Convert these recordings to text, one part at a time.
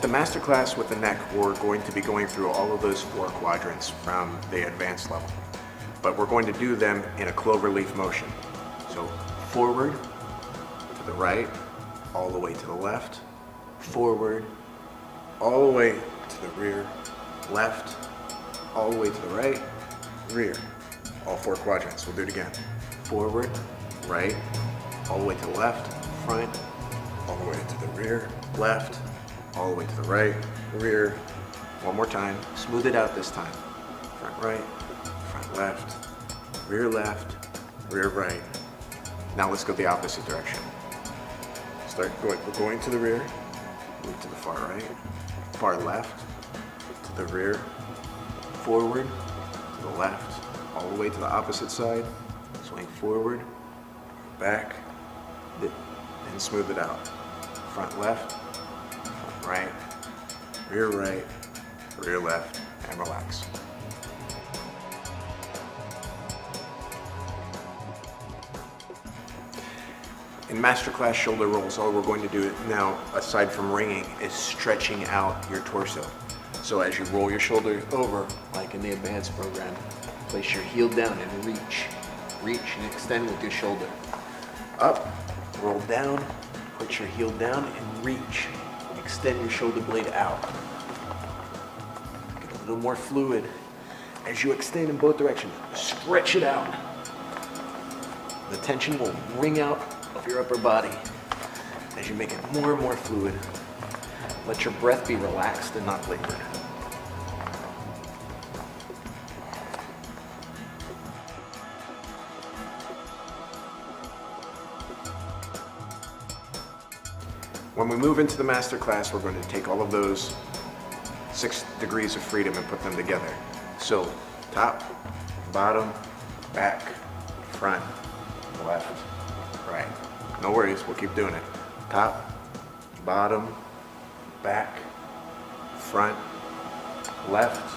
the masterclass with the neck, we're going to be going through all of those 4 quadrants from the advanced level, but we're going to do them in a cloverleaf motion. So forward, to the right, all the way to the left, forward, all the way to the rear, left, all the way to the right, rear. All 4 quadrants. We'll do it again. Forward, right, all the way to the left, front, all the way to the rear, left, all the way to the right, rear. One more time. Smooth it out this time. Front right, front left, rear right. Now let's go the opposite direction. We're going to the rear, move to the far right, far left, to the rear, forward, to the left, all the way to the opposite side, swing forward, back, and smooth it out. Front left, front right, rear left, and relax. In masterclass shoulder rolls, all we're going to do now, aside from ringing, is stretching out your torso. So as you roll your shoulder over, like in the advanced program, place your heel down and reach. Reach and extend with your shoulder. Up, roll down, put your heel down and reach. Extend your shoulder blade out. Get a little more fluid. As you extend in both directions, stretch it out. The tension will wring out of your upper body as you make it more and more fluid. Let your breath be relaxed and not labored. When we move into the master class, we're going to take all of those 6 degrees of freedom and put them together. So top, bottom, back, front, left, right. No worries, we'll keep doing it. Top, bottom, back, front, left,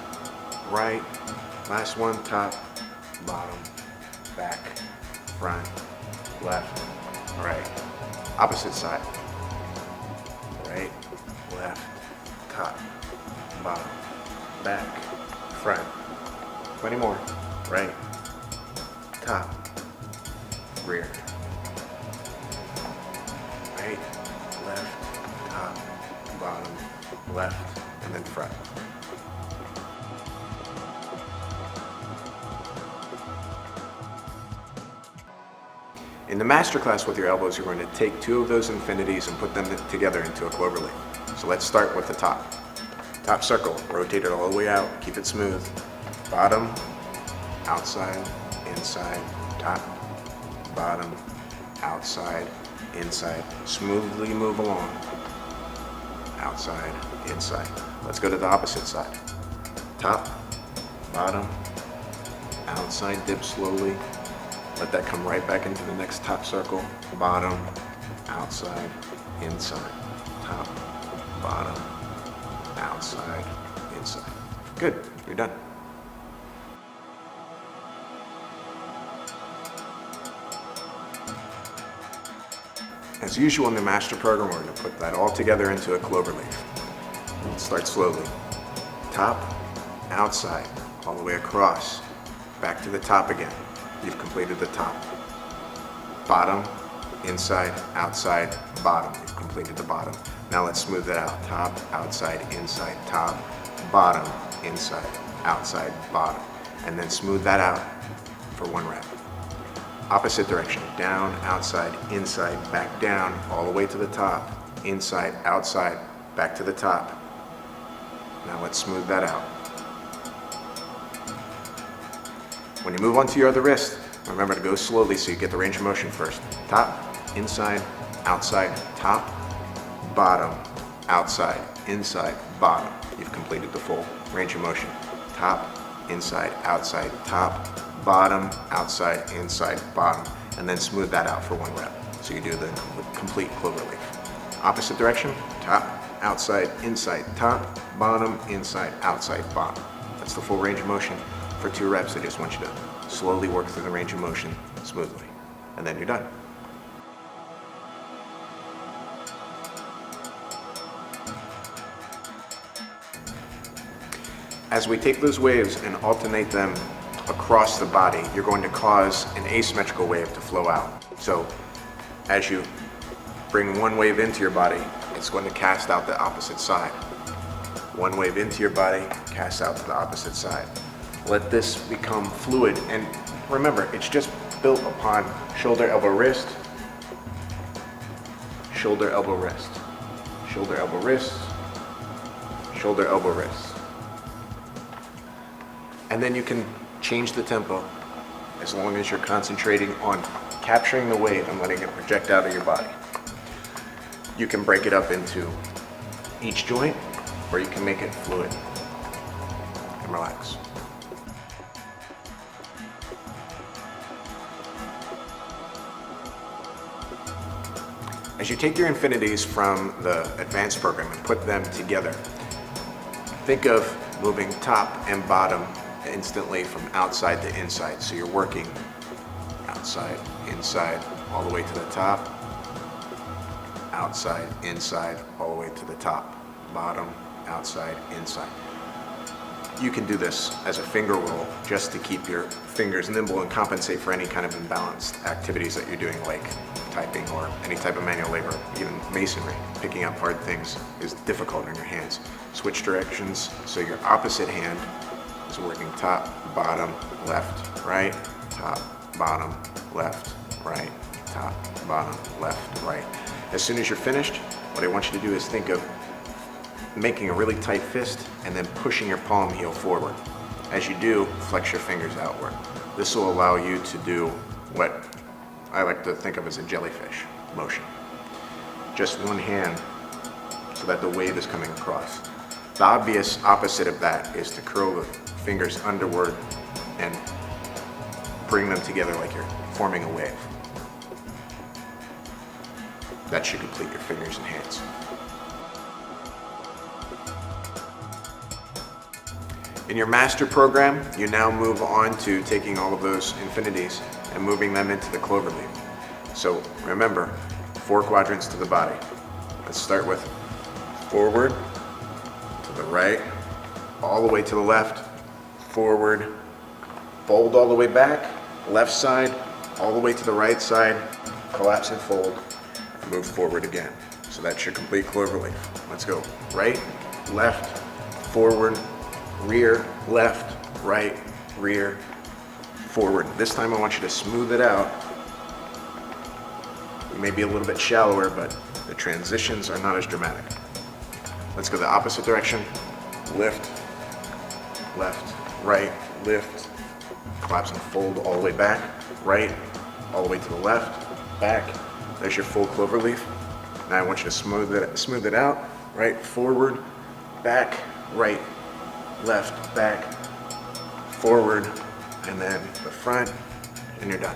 right. Last one, top, bottom, back, front, left, right. Opposite side. Right, left, top, bottom, back, front. 20 more. Right, top, rear. Right, left, top, bottom, left, and then front. In the masterclass with your elbows, you're going to take 2 of those infinities and put them together into a cloverleaf. So let's start with the top. Top circle, rotate it all the way out, keep it smooth. Bottom, outside, inside, top, bottom, outside, inside. Smoothly move along. Outside, inside. Let's go to the opposite side. Top, bottom, outside, dip slowly. Let that come right back into the next top circle. Bottom, outside, inside. Top, bottom, outside, inside. Good, you're done. As usual in the master program, we're going to put that all together into a cloverleaf. Start slowly. Top, outside, all the way across. Back to the top again. You've completed the top. Bottom, inside, outside, bottom. You've completed the bottom. Now let's smooth it out. Top, outside, inside, top, bottom, inside, outside, bottom. And then smooth that out for 1 rep. Opposite direction. Down, outside, inside, back down, all the way to the top. Inside, outside, back to the top. Now let's smooth that out. When you move on to your other wrist, remember to go slowly so you get the range of motion first. Top, inside, outside, top, bottom, outside, inside, bottom. You've completed the full range of motion. Top, inside, outside, top, bottom, outside, inside, bottom. And then smooth that out for 1 rep. So you do the complete cloverleaf. Opposite direction, top, outside, inside, top, bottom, inside, outside, bottom. That's the full range of motion. For 2 reps, I just want you to slowly work through the range of motion smoothly, and then you're done. As we take those waves and alternate them across the body, you're going to cause an asymmetrical wave to flow out. So as you bring one wave into your body, it's going to cast out the opposite side. One wave into your body, cast out to the opposite side. Let this become fluid, and remember, it's just built upon shoulder, elbow, wrist, shoulder, elbow, wrist, shoulder, elbow, wrist, shoulder, elbow, wrist. And then you can change the tempo as long as you're concentrating on capturing the wave and letting it project out of your body. You can break it up into each joint, or you can make it fluid and relax. As you take your infinities from the advanced program and put them together, think of moving top and bottom instantly from outside to inside. So you're working outside, inside, all the way to the top, outside, inside, all the way to the top, bottom, outside, inside. You can do this as a finger roll just to keep your fingers nimble and compensate for any kind of imbalanced activities that you're doing, like typing or any type of manual labor. Even masonry, picking up hard things is difficult in your hands. Switch directions, so your opposite hand is working top, bottom, left, right, top, bottom, left, right, top, bottom, left, right. As soon as you're finished, what I want you to do is think of making a really tight fist and then pushing your palm heel forward. As you do, flex your fingers outward. This will allow you to do what I like to think of as a jellyfish motion. Just one hand so that the wave is coming across. The obvious opposite of that is to curl the fingers underward and bring them together like you're forming a wave. That should complete your fingers and hands. In your master program, you now move on to taking all of those infinities and moving them into the cloverleaf. So remember, 4 quadrants to the body. Let's start with forward, to the right, all the way to the left, forward, fold all the way back, left side, all the way to the right side, collapse and fold, move forward again. So that's your complete cloverleaf. Let's go. Right, left, forward, rear, left, right, rear, forward. This time I want you to smooth it out. You may be a little bit shallower, but the transitions are not as dramatic. Let's go the opposite direction. Lift, left, right, lift, collapse and fold all the way back, right, all the way to the left, back. There's your full cloverleaf. Now I want you to smooth it out. Right, forward, back, right, left, back, forward, and then the front, and you're done.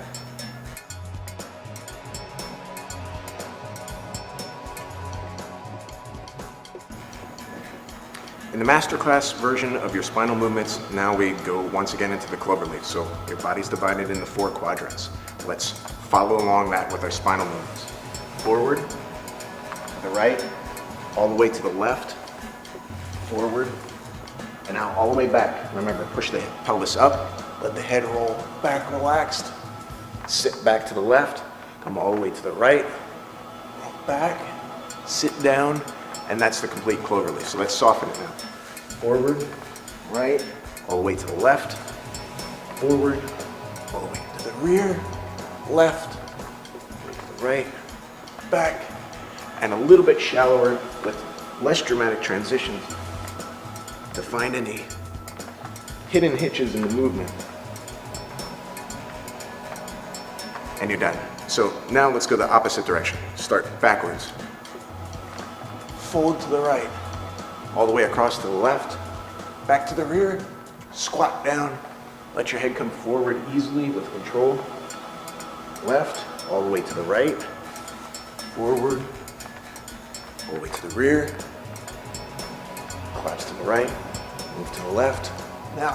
In the masterclass version of your spinal movements, now we go once again into the cloverleaf. So your body's divided into 4 quadrants. Let's follow along that with our spinal movements. Forward, to the right, all the way to the left, forward, and now all the way back. Remember, push the pelvis up, let the head roll back relaxed, sit back to the left, come all the way to the right, roll back, sit down, and that's the complete cloverleaf. So let's soften it now. Forward, right, all the way to the left, forward, all the way to the rear, left, right, back, and a little bit shallower with less dramatic transitions to find any hidden hitches in the movement. And you're done. So now let's go the opposite direction. Start backwards. Fold to the right, all the way across to the left, back to the rear, squat down, let your head come forward easily with control. Left, all the way to the right, forward, all the way to the rear, collapse to the right, move to the left. Now,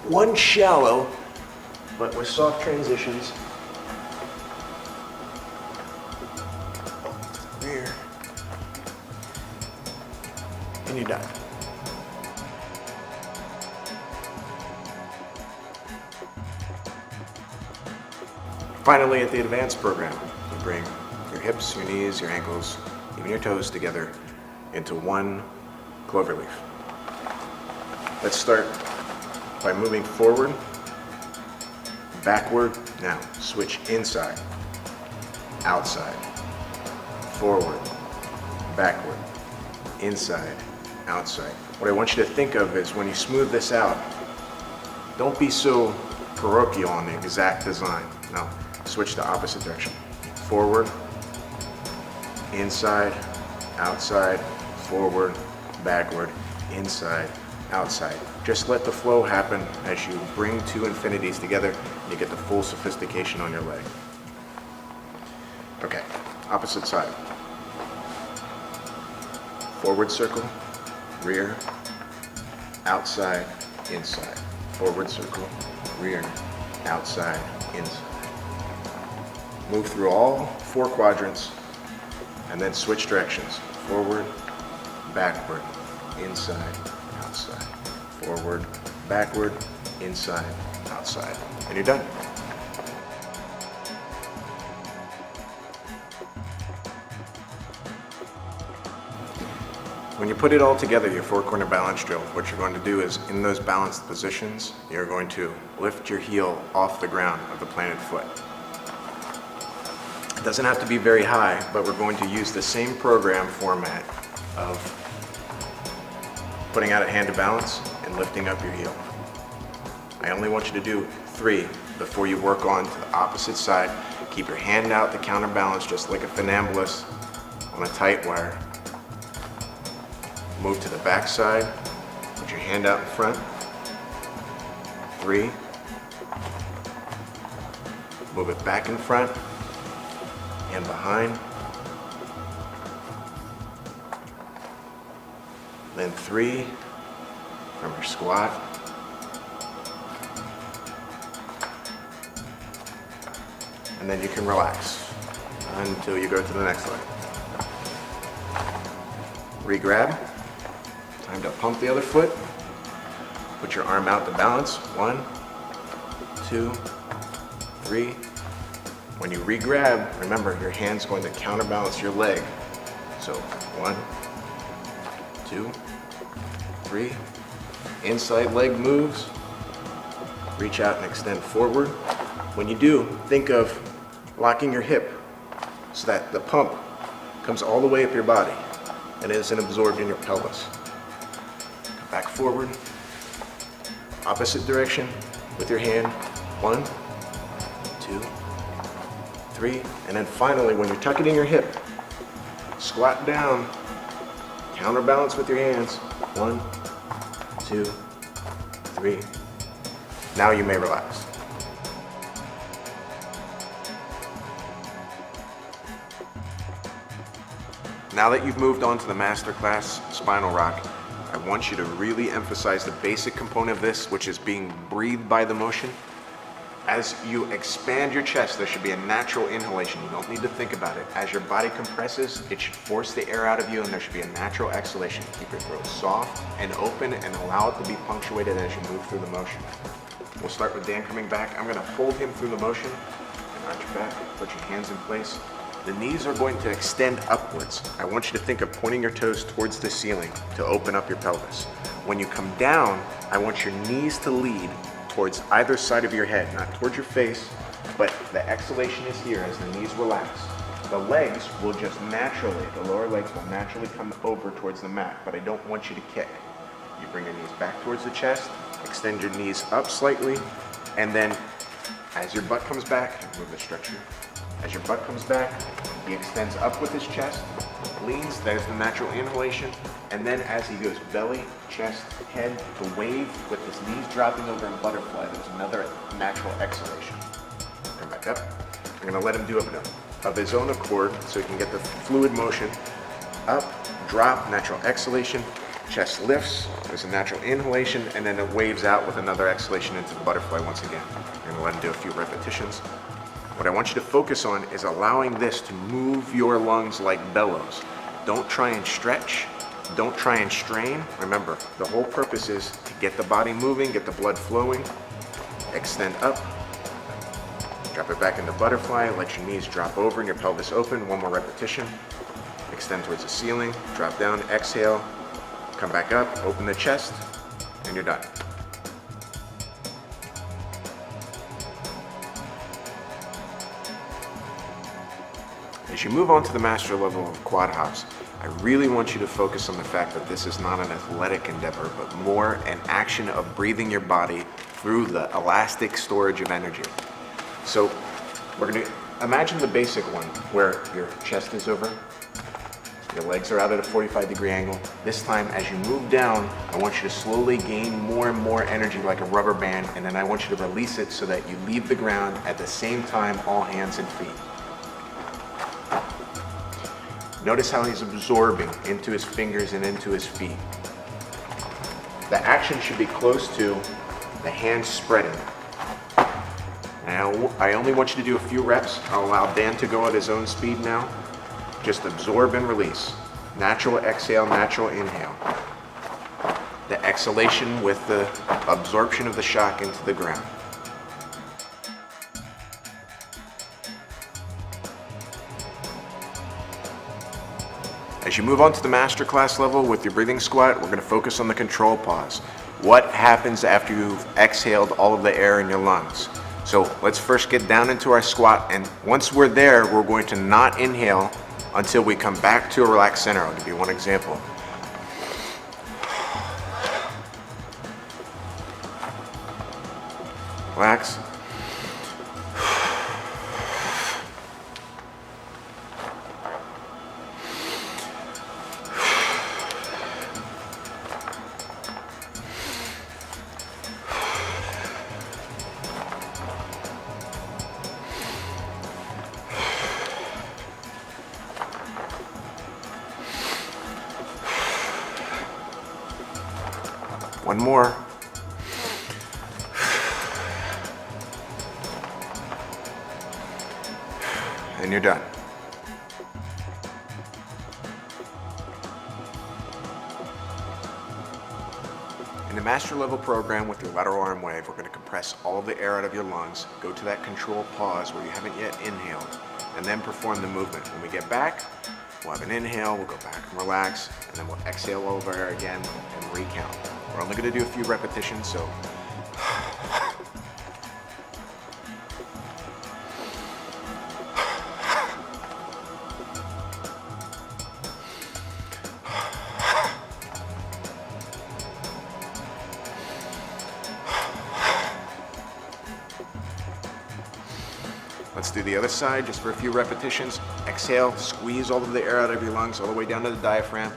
one shallow, but with soft transitions. To the rear, and you're done. Finally, at the advanced program, you bring your hips, your knees, your ankles, even your toes together into one cloverleaf. Let's start by moving forward, backward. Now switch inside, outside, forward, backward, inside, outside. What I want you to think of is when you smooth this out, don't be so parochial on the exact design. Now switch the opposite direction. Forward, inside, outside, forward, backward, inside, outside. Just let the flow happen as you bring two infinities together and you get the full sophistication on your leg. Okay, opposite side. Forward circle, rear, outside, inside. Forward circle, rear, outside, inside. Move through all four quadrants and then switch directions. Forward, backward, inside, outside. Forward, backward, inside, outside. And you're done. When you put it all together, your four-corner balance drill, what you're going to do is, in those balanced positions, you're going to lift your heel off the ground of the planted foot. It doesn't have to be very high, but we're going to use the same program format of putting out a hand to balance and lifting up your heel. I only want you to do 3 before you work on to the opposite side. Keep your hand out to counterbalance just like a funambulist on a tight wire. Move to the back side, put your hand out in front. 3. Move it back in front and behind. Then 3 from your squat. And then you can relax until you go to the next leg. Re-grab. Time to pump the other foot. Put your arm out to balance. 1, 2, 3. When you re-grab, remember your hand's going to counterbalance your leg. So 1, 2, 3. Inside leg moves. Reach out and extend forward. When you do, think of locking your hip so that the pump comes all the way up your body and isn't absorbed in your pelvis. Back forward, opposite direction with your hand. 1, 2, 3, and then finally, when you're tucking in your hip, squat down, counterbalance with your hands. 1, 2, 3. Now you may relax. Now that you've moved on to the masterclass spinal rock, I want you to really emphasize the basic component of this, which is being breathed by the motion. As you expand your chest, there should be a natural inhalation. You don't need to think about it. As your body compresses, it should force the air out of you, and there should be a natural exhalation. Keep your throat soft and open and allow it to be punctuated as you move through the motion. We'll start with Dan coming back. I'm going to hold him through the motion and arch your back, put your hands in place. The knees are going to extend upwards. I want you to think of pointing your toes towards the ceiling to open up your pelvis. When you come down, I want your knees to lead towards either side of your head, not towards your face, but the exhalation is here as the knees relax. The legs will just naturally, the lower legs will naturally come over towards the mat, but I don't want you to kick. You bring your knees back towards the chest, extend your knees up slightly, and then as your butt comes back, move the structure. As your butt comes back, he extends up with his chest, leans, there's the natural inhalation, and then as he goes belly, chest, head, to wave with his knees dropping over in butterfly, there's another natural exhalation. Come back up. We're gonna let him do it of his own accord so he can get the fluid motion. Up, drop, natural exhalation, chest lifts, there's a natural inhalation, and then it waves out with another exhalation into the butterfly once again. We're gonna let him do a few repetitions. What I want you to focus on is allowing this to move your lungs like bellows. Don't try and stretch. Don't try and strain. Remember, the whole purpose is to get the body moving, get the blood flowing. Extend up. Drop it back into butterfly, let your knees drop over and your pelvis open. One more repetition. Extend towards the ceiling, drop down, exhale, come back up, open the chest, and you're done. As you move on to the master level of quad hops, I really want you to focus on the fact that this is not an athletic endeavor, but more an action of breathing your body through the elastic storage of energy. So we're going to imagine the basic one where your chest is over, your legs are out at a 45-degree angle. This time, as you move down, I want you to slowly gain more and more energy like a rubber band, and then I want you to release it so that you leave the ground at the same time, all hands and feet. Notice how he's absorbing into his fingers and into his feet. The action should be close to the hands spreading. And I only want you to do a few reps. I'll allow Dan to go at his own speed now. Just absorb and release. Natural exhale, natural inhale. The exhalation with the absorption of the shock into the ground. As you move on to the masterclass level with your breathing squat, we're going to focus on the control pause. What happens after you've exhaled all of the air in your lungs? So let's first get down into our squat, and once we're there, we're going to not inhale until we come back to a relaxed center. I'll give you one example. Relax. One more. And you're done. In the master level program with your lateral arm wave, we're going to compress all of the air out of your lungs, go to that control pause where you haven't yet inhaled, and then perform the movement. When we get back, we'll have an inhale, we'll go back and relax, and then we'll exhale over air again and recount. We're only going to do a few repetitions, so let's do the other side just for a few repetitions. Exhale, squeeze all of the air out of your lungs all the way down to the diaphragm.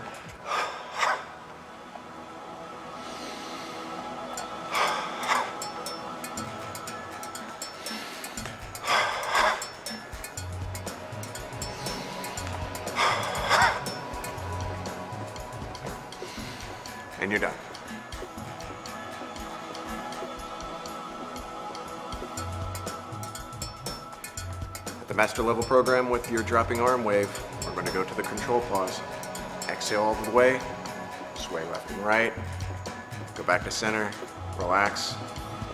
And you're done. At the master level program with your dropping arm wave, we're going to go to the control pause. Exhale all the way, sway left and right, go back to center, relax,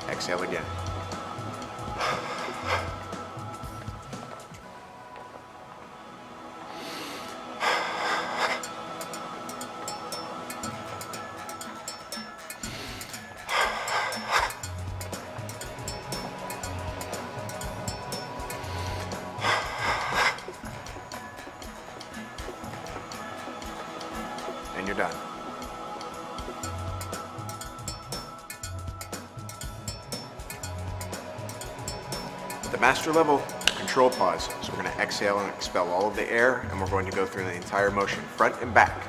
exhale again. And you're done. At the master level, control pause. So we're going to exhale and expel all of the air, and we're going to go through the entire motion, front and back,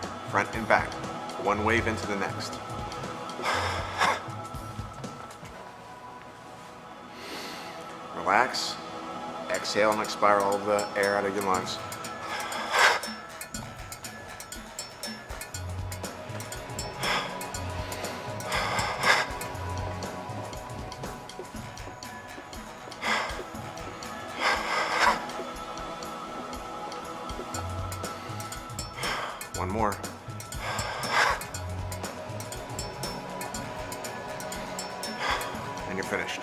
one wave into the next. Relax, exhale and expire all of the air out of your lungs. One more. And you're finished.